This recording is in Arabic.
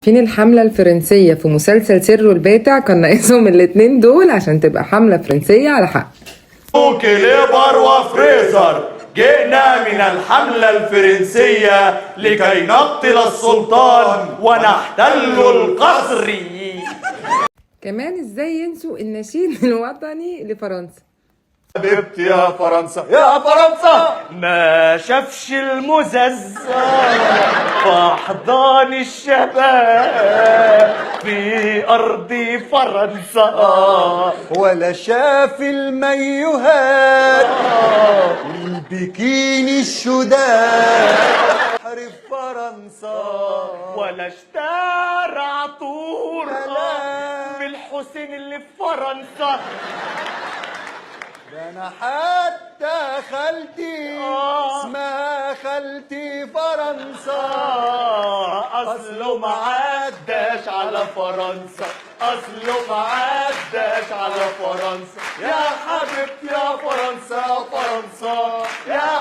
فين الحملة الفرنسية في مسلسل سر الباتع؟ كان ناقصهم الاتنين دول عشان تبقى حملة فرنسية على حق. كليبر وفريزر، جئنا من الحملة الفرنسية لكي نقتل السلطان ونحتل القصر. كمان ازاي ينسوا النشيد الوطني لفرنسا؟ حبيبتي يا فرنسا يا فرنسا، ما شافش المزز فاحضان الشباب في أرض فرنسا، ولا شاف الميوهات البكيني الشداد بحر فرنسا، ولا اشترى عطور بالحسين اللي في فرنسا. ده انا حتى خالتي اسمها خالتي فرنسا، اصله ما عداش على فرنسا، اصله ما عداش على فرنسا. يا حبيبتي يا فرنسا، فرنسا يا